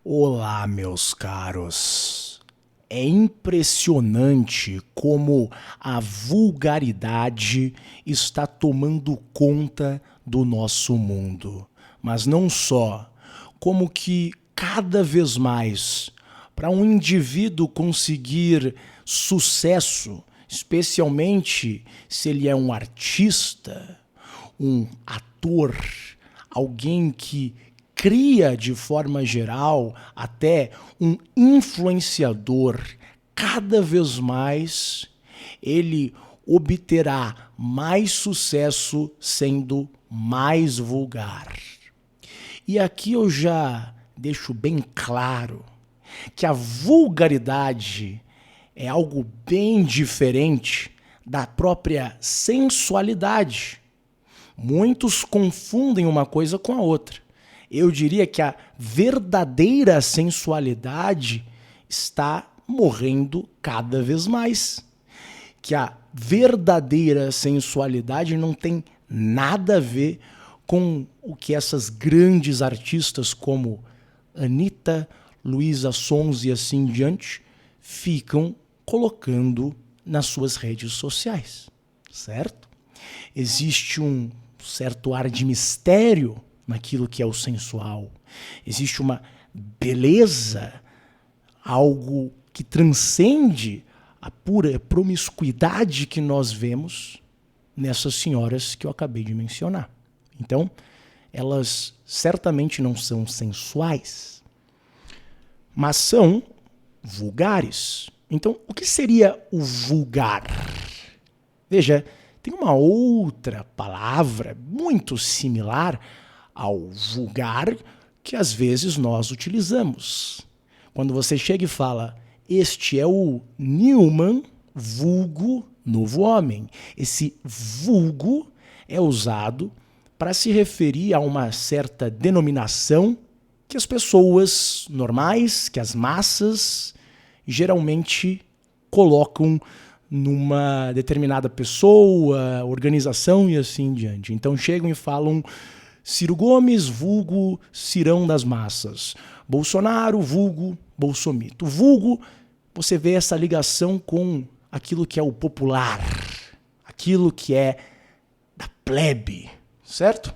Olá, meus caros. É impressionante como a vulgaridade está tomando conta do nosso mundo. Mas não só, como que cada vez mais, para um indivíduo conseguir sucesso, especialmente se ele é um artista, um ator, alguém que cria de forma geral, até um influenciador, cada vez mais ele obterá mais sucesso sendo mais vulgar. E aqui eu já deixo bem claro que a vulgaridade é algo bem diferente da própria sensualidade. Muitos confundem uma coisa com a outra. Eu diria que a verdadeira sensualidade está morrendo cada vez mais. Que a verdadeira sensualidade não tem nada a ver com o que essas grandes artistas como Anitta, Luísa Sons e assim em diante ficam colocando nas suas redes sociais, certo? Existe um certo ar de mistério naquilo que é o sensual. Existe uma beleza, algo que transcende a pura promiscuidade que nós vemos nessas senhoras que eu acabei de mencionar. Então, elas certamente não são sensuais, mas são vulgares. Então, o que seria o vulgar? Veja, tem uma outra palavra muito similar ao vulgar que às vezes nós utilizamos. Quando você chega e fala, este é o Newman, vulgo novo homem. Esse vulgo é usado para se referir a uma certa denominação que as pessoas normais, que as massas, geralmente colocam numa determinada pessoa, organização e assim em diante. Então chegam e falam Ciro Gomes, vulgo Cirão das massas. Bolsonaro, vulgo Bolsomito. Vulgo, você vê essa ligação com aquilo que é o popular, aquilo que é da plebe, certo?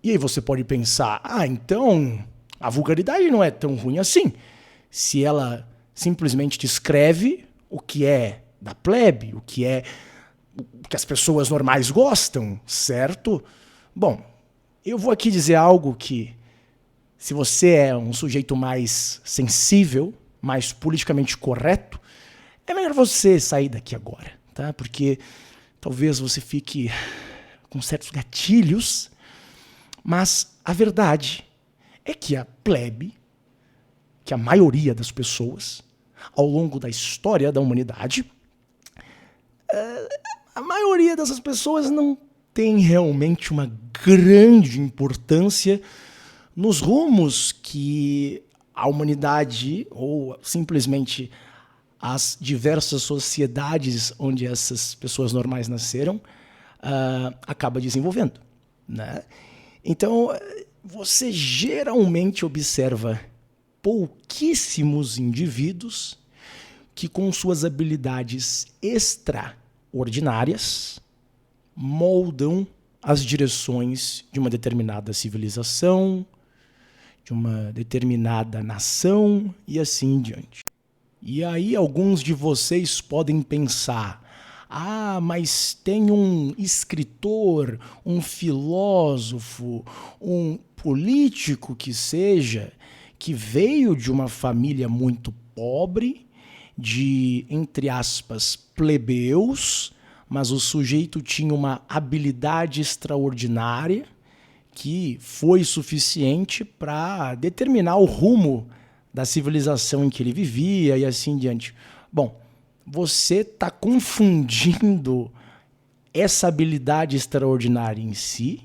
E aí você pode pensar, então a vulgaridade não é tão ruim assim. Se ela simplesmente descreve o que é da plebe, o que é o que as pessoas normais gostam, certo? Bom, eu vou aqui dizer algo que, se você é um sujeito mais sensível, mais politicamente correto, é melhor você sair daqui agora, tá? Porque talvez você fique com certos gatilhos, mas a verdade é que a plebe, que a maioria das pessoas, ao longo da história da humanidade, a maioria dessas pessoas não tem realmente uma grande importância nos rumos que a humanidade, ou simplesmente as diversas sociedades onde essas pessoas normais nasceram, acaba desenvolvendo, né? Então, você geralmente observa pouquíssimos indivíduos que, com suas habilidades extraordinárias, moldam as direções de uma determinada civilização, de uma determinada nação e assim em diante. E aí alguns de vocês podem pensar, mas tem um escritor, um filósofo, um político que seja, que veio de uma família muito pobre, de, entre aspas, plebeus, mas o sujeito tinha uma habilidade extraordinária que foi suficiente para determinar o rumo da civilização em que ele vivia e assim em diante. Bom, você está confundindo essa habilidade extraordinária em si,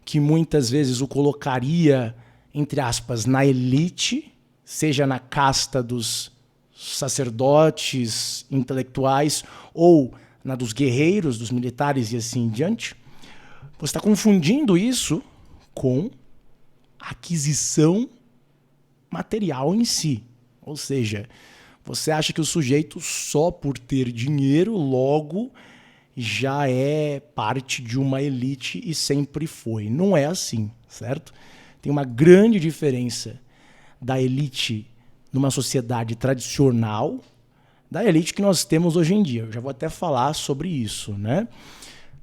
que muitas vezes o colocaria, entre aspas, na elite, seja na casta dos sacerdotes, intelectuais ou na dos guerreiros, dos militares e assim em diante. Você está confundindo isso com aquisição material em si. Ou seja, você acha que o sujeito, só por ter dinheiro, logo já é parte de uma elite e sempre foi. Não é assim, certo? Tem uma grande diferença da elite numa sociedade tradicional da elite que nós temos hoje em dia. Eu já vou até falar sobre isso, né?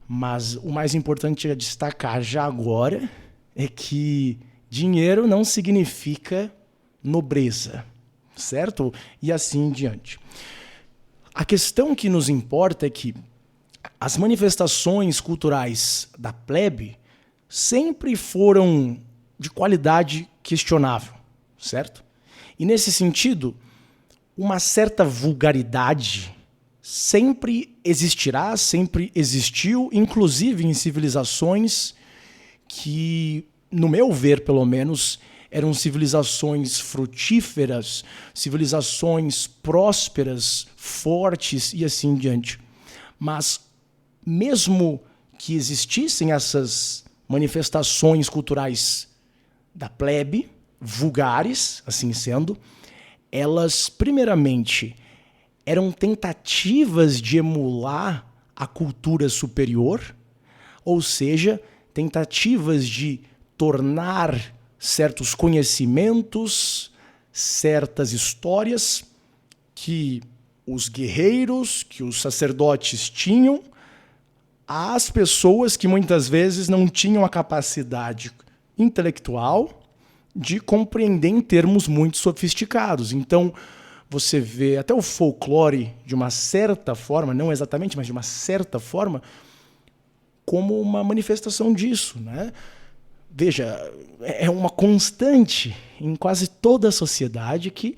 Mas o mais importante a destacar já agora é que dinheiro não significa nobreza, certo? E assim em diante. A questão que nos importa é que as manifestações culturais da plebe sempre foram de qualidade questionável, certo? E nesse sentido, uma certa vulgaridade sempre existirá, sempre existiu, inclusive em civilizações que, no meu ver, pelo menos, eram civilizações frutíferas, civilizações prósperas, fortes e assim em diante. Mas, mesmo que existissem essas manifestações culturais da plebe, vulgares, assim sendo, elas, primeiramente, eram tentativas de emular a cultura superior, ou seja, tentativas de tornar certos conhecimentos, certas histórias que os guerreiros, que os sacerdotes tinham, às pessoas que muitas vezes não tinham a capacidade intelectual de compreender em termos muito sofisticados. Então, você vê até o folclore, de uma certa forma, não exatamente, mas de uma certa forma, como uma manifestação disso, né? Veja, é uma constante em quase toda a sociedade que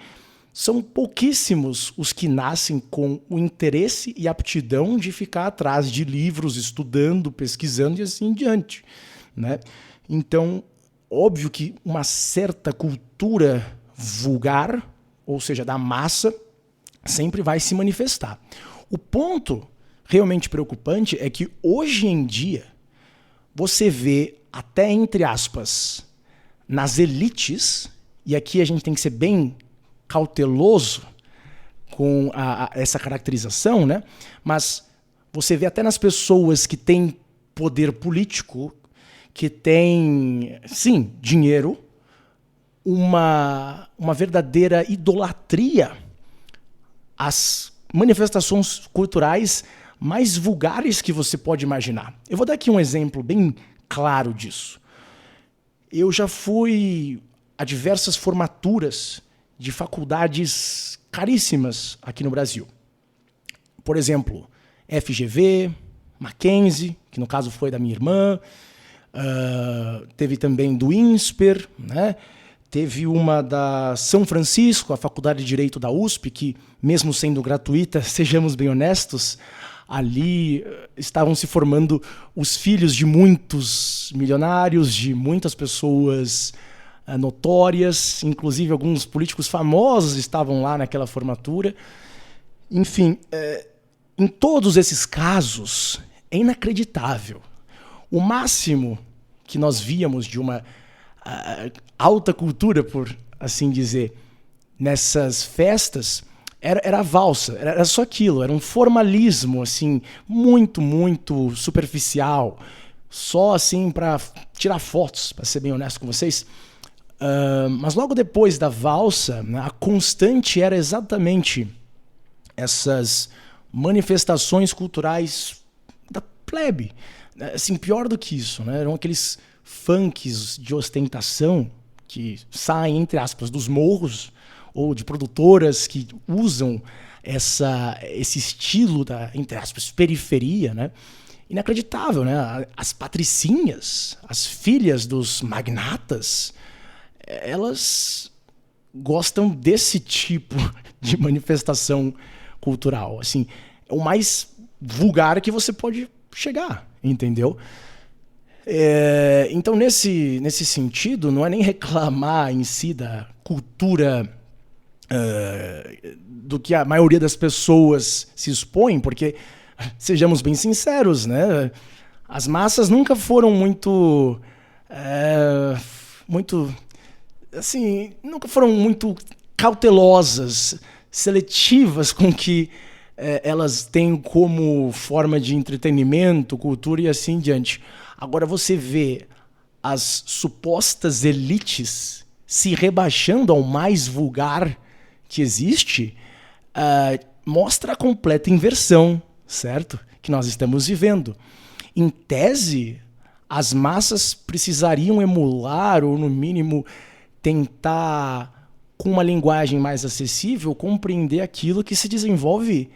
são pouquíssimos os que nascem com o interesse e aptidão de ficar atrás de livros, estudando, pesquisando e assim em diante, né? Então, óbvio que uma certa cultura vulgar, ou seja, da massa, sempre vai se manifestar. O ponto realmente preocupante é que hoje em dia você vê, até entre aspas, nas elites, e aqui a gente tem que ser bem cauteloso com essa caracterização, né? Mas você vê até nas pessoas que têm poder político, que têm, sim, dinheiro, uma verdadeira idolatria às manifestações culturais mais vulgares que você pode imaginar. Eu vou dar aqui um exemplo bem claro disso. Eu já fui a diversas formaturas de faculdades caríssimas aqui no Brasil. Por exemplo, FGV, Mackenzie, que no caso foi da minha irmã, teve também do INSPER, né? Teve uma da São Francisco, a Faculdade de Direito da USP, que, mesmo sendo gratuita, sejamos bem honestos, ali estavam se formando os filhos de muitos milionários, de muitas pessoas notórias, inclusive alguns políticos famosos estavam lá naquela formatura. Enfim, em todos esses casos, é inacreditável. O máximo que nós víamos de uma alta cultura, por assim dizer, nessas festas, era a valsa, era só aquilo, era um formalismo assim, muito, muito superficial, só assim para tirar fotos, para ser bem honesto com vocês. Mas logo depois da valsa, a constante era exatamente essas manifestações culturais da plebe. Assim, pior do que isso, né? Eram aqueles funks de ostentação que saem, entre aspas, dos morros ou de produtoras que usam esse estilo da, entre aspas, periferia, né? Inacreditável, né? As patricinhas, as filhas dos magnatas, elas gostam desse tipo de manifestação cultural. Assim, é o mais vulgar que você pode chegar, entendeu? Então, nesse sentido, não é nem reclamar em si da cultura do que a maioria das pessoas se expõe, porque, sejamos bem sinceros, né? As massas nunca foram muito assim, nunca foram muito cautelosas, seletivas com que elas têm como forma de entretenimento, cultura e assim diante. Agora você vê as supostas elites se rebaixando ao mais vulgar que existe, mostra a completa inversão, certo? Que nós estamos vivendo. Em tese, as massas precisariam emular ou, no mínimo, tentar, com uma linguagem mais acessível, compreender aquilo que se desenvolve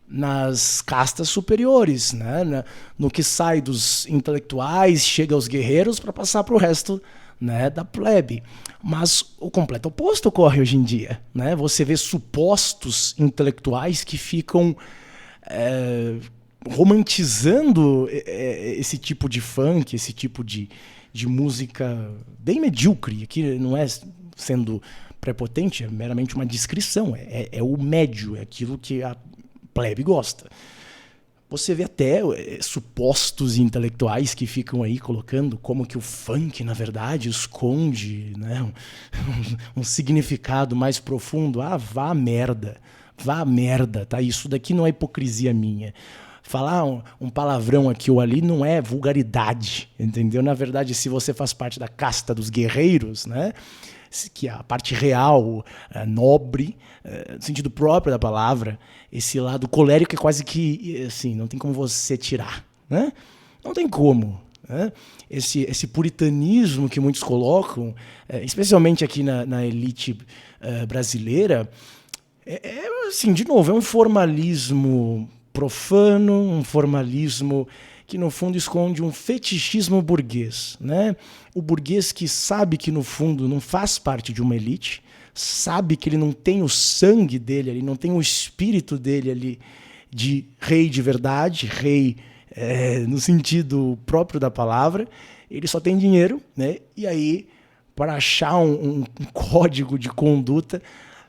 nas castas superiores, né? No que sai dos intelectuais, chega aos guerreiros para passar para o resto, né, da plebe. Mas o completo oposto ocorre hoje em dia, né? Você vê supostos intelectuais que ficam romantizando esse tipo de funk, esse tipo de música bem medíocre, que não é sendo prepotente, é meramente uma descrição, é o médio, é aquilo que a plebe gosta. Você vê até supostos intelectuais que ficam aí colocando como que o funk, na verdade, esconde, né, um significado mais profundo. Ah, vá à merda, tá? Isso daqui não é hipocrisia minha. Falar um palavrão aqui ou ali não é vulgaridade, entendeu? Na verdade, se você faz parte da casta dos guerreiros, né, que é a parte real, nobre, no sentido próprio da palavra, esse lado colérico é quase que, assim, não tem como você tirar, né? Não tem como. Né? Esse puritanismo que muitos colocam, especialmente aqui na elite brasileira, assim, de novo, é um formalismo profano, um formalismo que, no fundo, esconde um fetichismo burguês, né? O burguês que sabe que, no fundo, não faz parte de uma elite, sabe que ele não tem o sangue dele ali, não tem o espírito dele ali de rei de verdade, rei no sentido próprio da palavra, ele só tem dinheiro, né? E aí, para achar um código de conduta,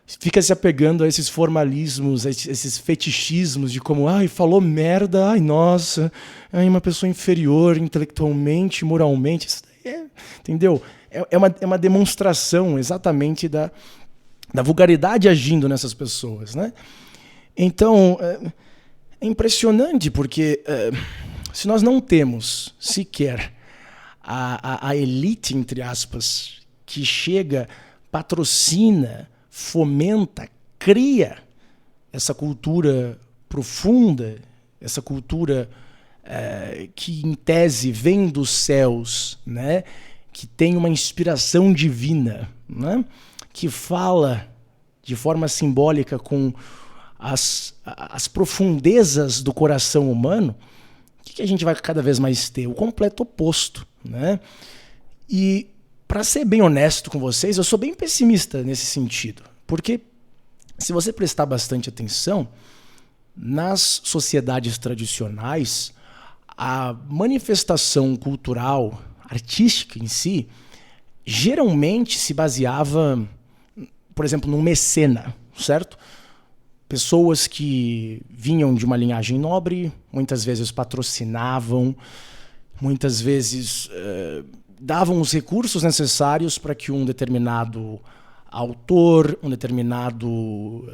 fica se apegando a esses formalismos, a esses fetichismos de como, ai, falou merda, ai, nossa, ai, uma pessoa inferior intelectualmente, moralmente. Isso daí entendeu? É uma demonstração exatamente da vulgaridade agindo nessas pessoas, né? Então, é impressionante porque se nós não temos sequer a elite, entre aspas, que chega, patrocina, fomenta, cria essa cultura profunda, essa cultura que, em tese, vem dos céus, né? Que tem uma inspiração divina, né? Que fala de forma simbólica com as profundezas do coração humano. O que a gente vai cada vez mais ter? O completo oposto, né? E, para ser bem honesto com vocês, eu sou bem pessimista nesse sentido. Porque, se você prestar bastante atenção, nas sociedades tradicionais, a manifestação cultural, artística em si, geralmente se baseava, por exemplo, num mecena, certo? Pessoas que vinham de uma linhagem nobre, muitas vezes patrocinavam, muitas vezes davam os recursos necessários para que um determinado autor, um determinado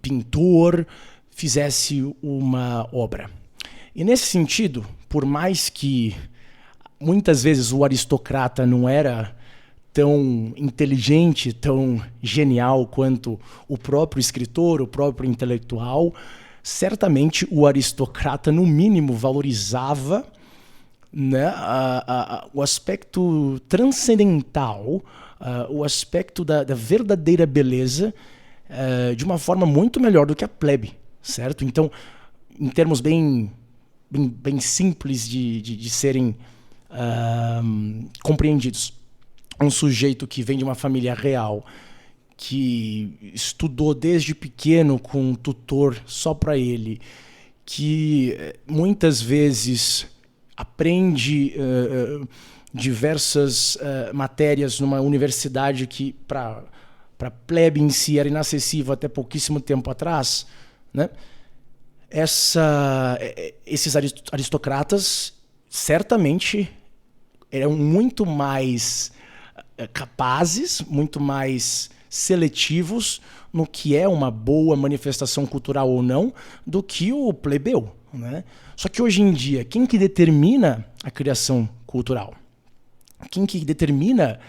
pintor fizesse uma obra. E nesse sentido, por mais que muitas vezes o aristocrata não era tão inteligente, tão genial quanto o próprio escritor, o próprio intelectual, certamente o aristocrata, no mínimo, valorizava, né, o aspecto transcendental, o aspecto da verdadeira beleza de uma forma muito melhor do que a plebe, certo? Então, em termos bem simples de serem compreendidos, um sujeito que vem de uma família real, que estudou desde pequeno com um tutor só para ele, que muitas vezes aprende diversas matérias numa universidade que para plebe em si era inacessível até pouquíssimo tempo atrás, né? Esses aristocratas certamente eram muito mais capazes, muito mais seletivos no que é uma boa manifestação cultural ou não, do que o plebeu, né? Só que hoje em dia, quem que determina a criação cultural? Quem que determina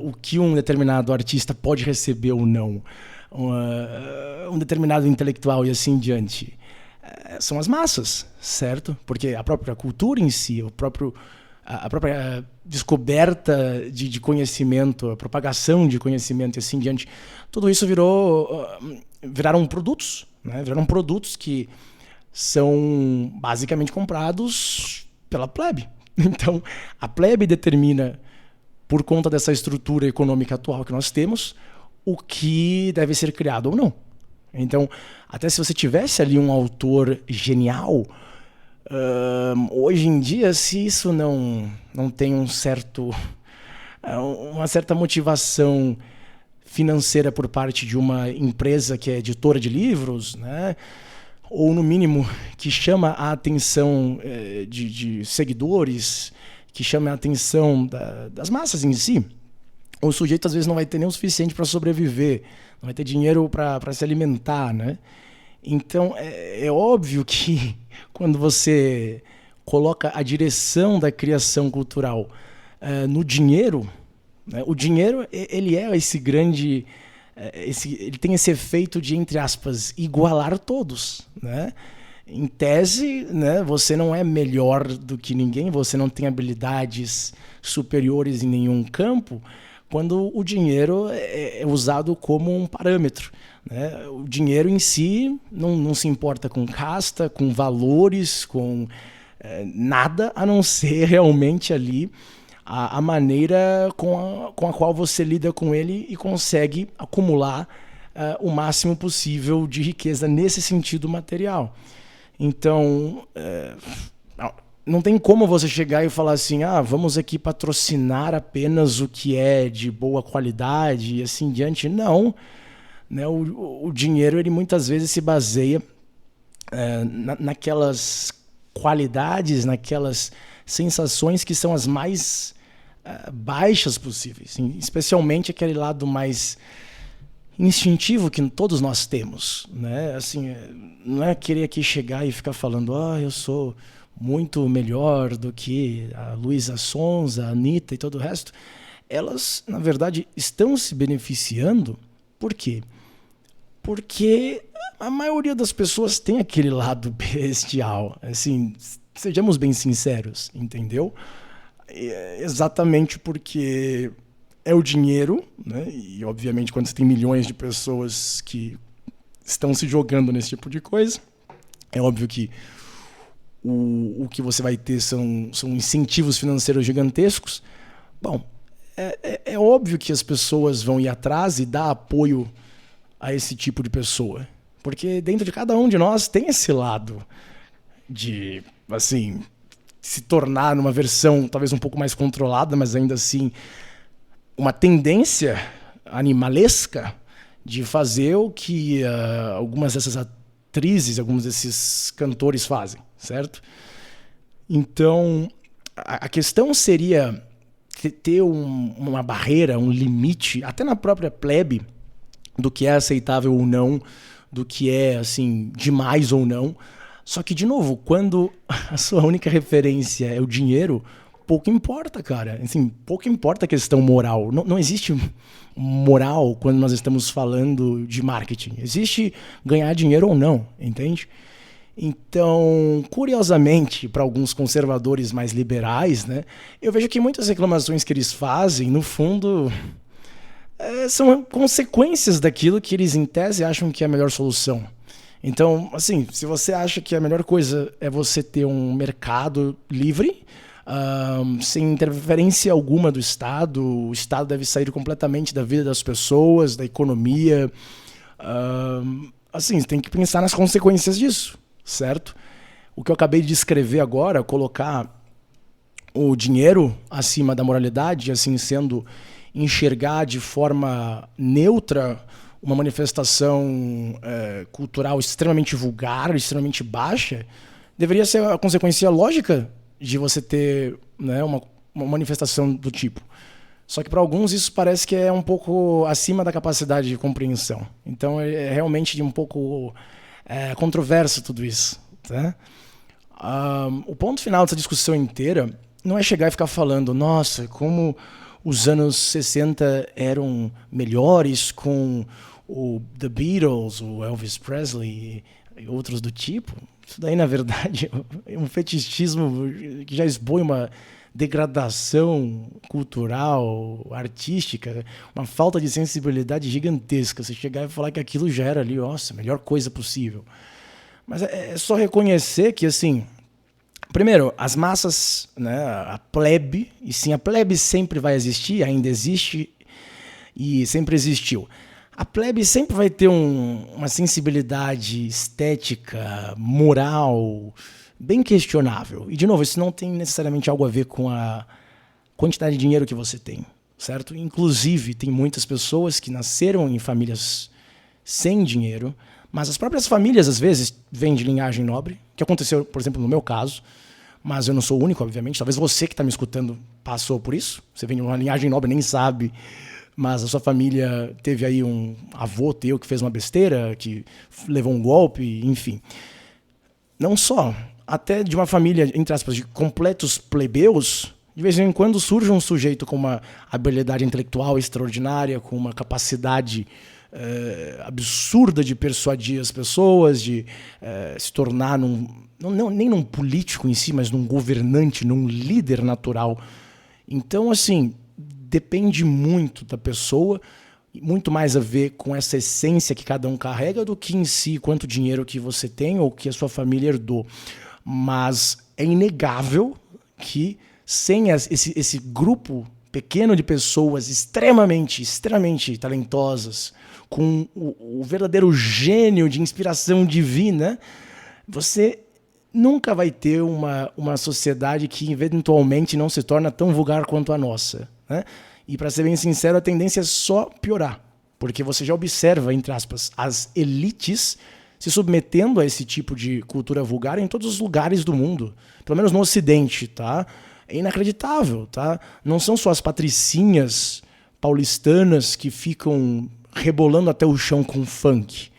o que um determinado artista pode receber ou não? Um determinado intelectual e assim diante? São as massas, certo? Porque a própria cultura em si, a própria descoberta de conhecimento, a propagação de conhecimento e assim diante, tudo isso viraram produtos, né? Viraram produtos que são basicamente comprados pela plebe. Então, a plebe determina, por conta dessa estrutura econômica atual que nós temos, o que deve ser criado ou não. Então, até se você tivesse ali um autor genial, hoje em dia, se isso não tem uma certa motivação financeira por parte de uma empresa que é editora de livros, né? Ou no mínimo que chama a atenção de seguidores, que chama a atenção das massas em si, o sujeito às vezes não vai ter nem o suficiente para sobreviver, não vai ter dinheiro para se alimentar, né? Então é óbvio que quando você coloca a direção da criação cultural no dinheiro, né, o dinheiro ele é esse grande... ele tem esse efeito de, entre aspas, igualar todos, né? Em tese, né, você não é melhor do que ninguém, você não tem habilidades superiores em nenhum campo, quando o dinheiro é usado como um parâmetro, né? O dinheiro em si não se importa com casta, com valores, com nada, a não ser realmente ali a maneira com a qual você lida com ele e consegue acumular o máximo possível de riqueza nesse sentido material. Então, não tem como você chegar e falar assim, vamos aqui patrocinar apenas o que é de boa qualidade e assim diante. Não. Né? O dinheiro, ele muitas vezes se baseia naquelas qualidades, naquelas sensações que são as mais baixas possíveis, especialmente aquele lado mais instintivo que todos nós temos, né? Assim, não é querer aqui chegar e ficar falando, eu sou muito melhor do que a Luísa Sonza, a Anitta e todo o resto. Elas, na verdade, estão se beneficiando. Por quê? Porque a maioria das pessoas tem aquele lado bestial. Assim, sejamos bem sinceros, entendeu? Exatamente porque é o dinheiro, né? E obviamente quando você tem milhões de pessoas que estão se jogando nesse tipo de coisa, é óbvio que o que você vai ter são incentivos financeiros gigantescos. Bom, é óbvio que as pessoas vão ir atrás e dar apoio a esse tipo de pessoa, porque dentro de cada um de nós tem esse lado de, assim, se tornar numa versão talvez um pouco mais controlada, mas ainda assim uma tendência animalesca de fazer o que algumas dessas atrizes, alguns desses cantores fazem, certo? Então, a questão seria ter uma barreira, um limite, até na própria plebe, do que é aceitável ou não, do que é, assim, demais ou não. Só que, de novo, quando a sua única referência é o dinheiro, pouco importa, cara. Assim, pouco importa a questão moral. Não existe moral quando nós estamos falando de marketing. Existe ganhar dinheiro ou não, entende? Então, curiosamente, para alguns conservadores mais liberais, né, eu vejo que muitas reclamações que eles fazem, no fundo, são consequências daquilo que eles, em tese, acham que é a melhor solução. Então, assim, se você acha que a melhor coisa é você ter um mercado livre, sem interferência alguma do Estado, o Estado deve sair completamente da vida das pessoas, da economia. Assim, você tem que pensar nas consequências disso, certo? O que eu acabei de descrever agora, colocar o dinheiro acima da moralidade, assim sendo enxergar de forma neutra uma manifestação cultural extremamente vulgar, extremamente baixa, deveria ser a consequência lógica de você ter, né, uma manifestação do tipo. Só que para alguns isso parece que é um pouco acima da capacidade de compreensão. Então é realmente um pouco controverso tudo isso. Tá? O ponto final dessa discussão inteira não é chegar e ficar falando, nossa, como os anos 60 eram melhores com o The Beatles, o Elvis Presley e outros do tipo. Isso daí, na verdade, é um fetichismo que já expõe uma degradação cultural, artística, uma falta de sensibilidade gigantesca. Você chegar e falar que aquilo já era ali, nossa, a melhor coisa possível. Mas é só reconhecer que, assim, primeiro, as massas, né, a plebe, e sim, a plebe sempre vai existir, ainda existe e sempre existiu. A plebe sempre vai ter uma sensibilidade estética, moral, bem questionável. E, de novo, isso não tem necessariamente algo a ver com a quantidade de dinheiro que você tem, certo? Inclusive, tem muitas pessoas que nasceram em famílias sem dinheiro, mas as próprias famílias, às vezes, vêm de linhagem nobre, que aconteceu, por exemplo, no meu caso, mas eu não sou o único, obviamente. Talvez você que está me escutando passou por isso. Você vem de uma linhagem nobre e nem sabe, mas a sua família teve aí um avô teu que fez uma besteira, que levou um golpe, enfim. Não só, até de uma família, entre aspas, de completos plebeus, de vez em quando surge um sujeito com uma habilidade intelectual extraordinária, com uma capacidade absurda de persuadir as pessoas, de se tornar nem num político em si, mas num governante, num líder natural. Então, assim, depende muito da pessoa, muito mais a ver com essa essência que cada um carrega do que em si quanto dinheiro que você tem ou que a sua família herdou. Mas é inegável que sem esse grupo pequeno de pessoas extremamente talentosas, com o verdadeiro gênio de inspiração divina, você nunca vai ter uma sociedade que eventualmente não se torna tão vulgar quanto a nossa, né? E, para ser bem sincero, a tendência é só piorar, porque você já observa, entre aspas, as elites se submetendo a esse tipo de cultura vulgar em todos os lugares do mundo, pelo menos no Ocidente, tá? É inacreditável, tá? Não são só as patricinhas paulistanas que ficam rebolando até o chão com funk.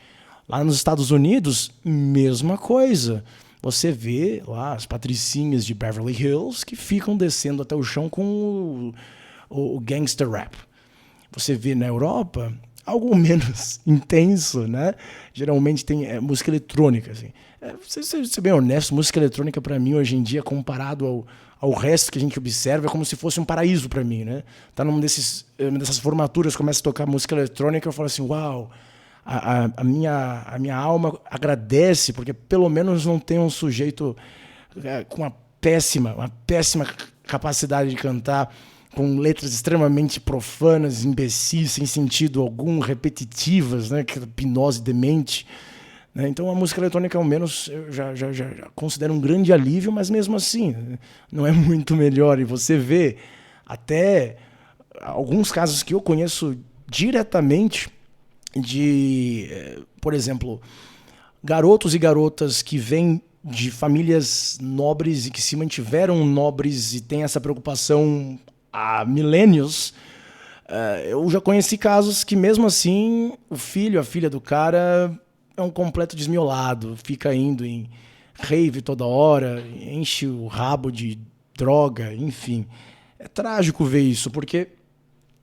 Lá nos Estados Unidos, mesma coisa. Você vê lá as patricinhas de Beverly Hills que ficam descendo até o chão com o gangster rap. Você vê na Europa algo menos intenso, né? Geralmente tem música eletrônica, assim. Ser bem honesto, música eletrônica para mim hoje em dia, comparado ao resto que a gente observa, é como se fosse um paraíso para mim, né? Tá numa dessas formaturas, começa a tocar música eletrônica, eu falo assim, uau, a minha alma agradece, porque pelo menos não tem um sujeito com uma péssima capacidade de cantar, com letras extremamente profanas, imbecis, sem sentido algum, repetitivas, né, que hipnose demente. Né? Então a música eletrônica, ao menos, eu já considero um grande alívio, mas mesmo assim, não é muito melhor. E você vê até alguns casos que eu conheço diretamente de, por exemplo, garotos e garotas que vêm de famílias nobres e que se mantiveram nobres e têm essa preocupação há milênios. Eu já conheci casos que, mesmo assim, o filho, a filha do cara é um completo desmiolado, fica indo em rave toda hora, enche o rabo de droga, enfim. É trágico ver isso, porque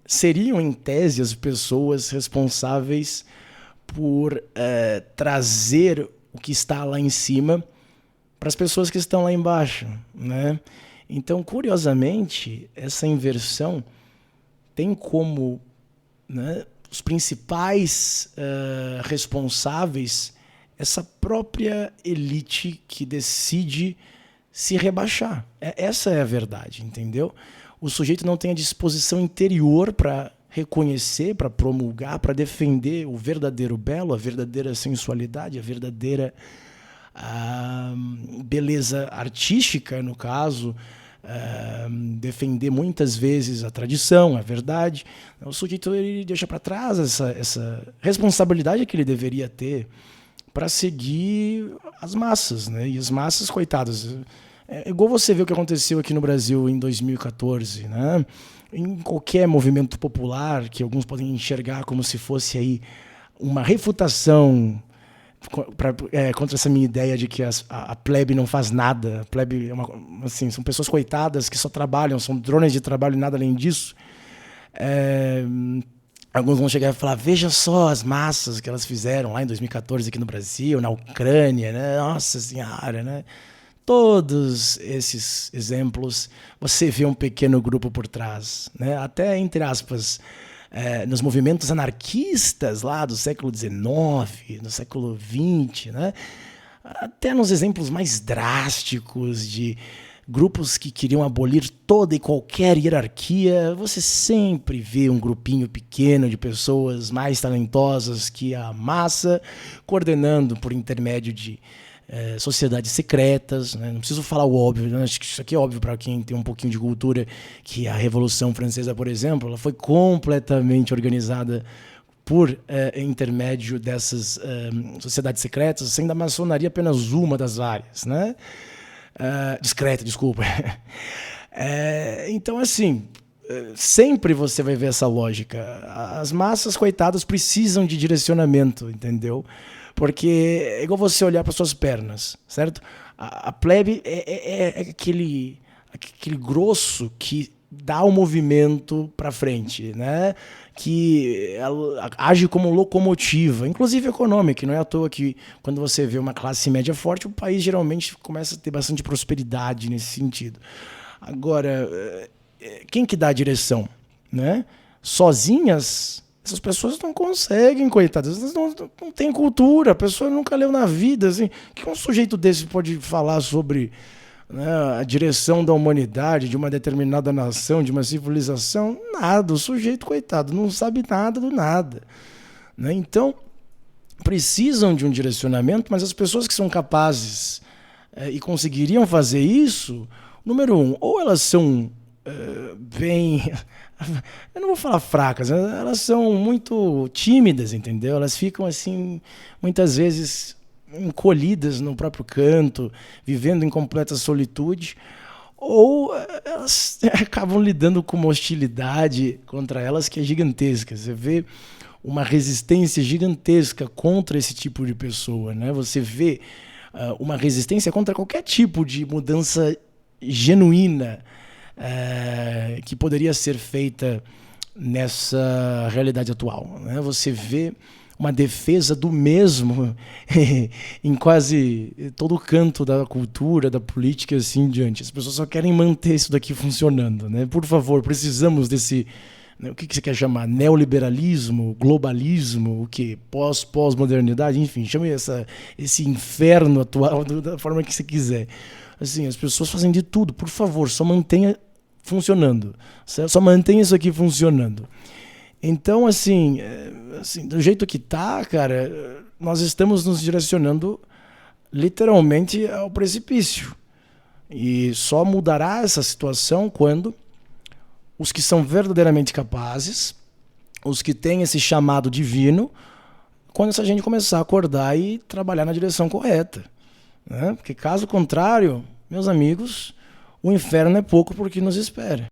seriam, em tese, as pessoas responsáveis por trazer o que está lá em cima para as pessoas que estão lá embaixo, né? Então, curiosamente, essa inversão tem como, né, os principais responsáveis essa própria elite que decide se rebaixar. Essa é a verdade, entendeu? O sujeito não tem a disposição interior para reconhecer, para promulgar, para defender o verdadeiro belo, a verdadeira sensualidade, a verdadeira beleza artística, no caso, defender muitas vezes a tradição, a verdade. O sujeito ele deixa para trás essa responsabilidade que ele deveria ter para seguir as massas, né? E as massas, coitadas, É igual você vê o que aconteceu aqui no Brasil em 2014, né? Em qualquer movimento popular, que alguns podem enxergar como se fosse aí uma refutação contra essa minha ideia de que a plebe não faz nada. A plebe assim, são pessoas coitadas que só trabalham, são drones de trabalho e nada além disso. Alguns vão chegar e falar, veja só as massas que elas fizeram lá em 2014 aqui no Brasil, na Ucrânia, né? Nossa Senhora, né? Todos esses exemplos, você vê um pequeno grupo por trás, né? Até, entre aspas, nos movimentos anarquistas lá do século XIX, do século XX, né? Até nos exemplos mais drásticos de grupos que queriam abolir toda e qualquer hierarquia, você sempre vê um grupinho pequeno de pessoas mais talentosas que a massa, coordenando por intermédio de sociedades secretas, né? Não preciso falar o óbvio, né? Acho que isso aqui é óbvio para quem tem um pouquinho de cultura, que a Revolução Francesa, por exemplo, ela foi completamente organizada por intermédio dessas sociedades secretas, sendo a maçonaria apenas uma das várias, né? Discreta, desculpa. Então, assim, sempre você vai ver essa lógica. As massas, coitadas, precisam de direcionamento, entendeu? Porque é igual você olhar para suas pernas, certo? A plebe é aquele grosso que dá o movimento para frente, né? Que ela age como locomotiva, inclusive econômica. Não é à toa que quando você vê uma classe média forte, o país geralmente começa a ter bastante prosperidade nesse sentido. Agora, quem que dá a direção, né? Sozinhas, essas pessoas não conseguem, coitadas. Elas não têm cultura, a pessoa nunca leu na vida. Assim, o que um sujeito desse pode falar sobre, né, a direção da humanidade, de uma determinada nação, de uma civilização? Nada. O sujeito, coitado, não sabe nada do nada, né? Então, precisam de um direcionamento, mas as pessoas que são capazes e conseguiriam fazer isso, número um, ou elas são bem... Eu não vou falar fracas, elas são muito tímidas, entendeu? Elas ficam assim, muitas vezes encolhidas no próprio canto, vivendo em completa solitude, ou elas acabam lidando com uma hostilidade contra elas que é gigantesca. Você vê uma resistência gigantesca contra esse tipo de pessoa, né? Você vê uma resistência contra qualquer tipo de mudança genuína que poderia ser feita nessa realidade atual, né? Você vê uma defesa do mesmo em quase todo canto da cultura, da política e assim diante. As pessoas só querem manter isso daqui funcionando, né? Por favor, precisamos desse... O que você quer chamar? Neoliberalismo? Globalismo? O que? Pós-modernidade? Enfim, chame esse inferno atual da forma que você quiser. Assim, as pessoas fazem de tudo. Por favor, só mantenha funcionando. Só mantenha isso aqui funcionando. Então, assim, do jeito que tá, cara, nós estamos nos direcionando literalmente ao precipício. E só mudará essa situação quando os que são verdadeiramente capazes, os que têm esse chamado divino, quando essa gente começar a acordar e trabalhar na direção correta, né? Porque caso contrário, meus amigos, o inferno é pouco porque nos espera.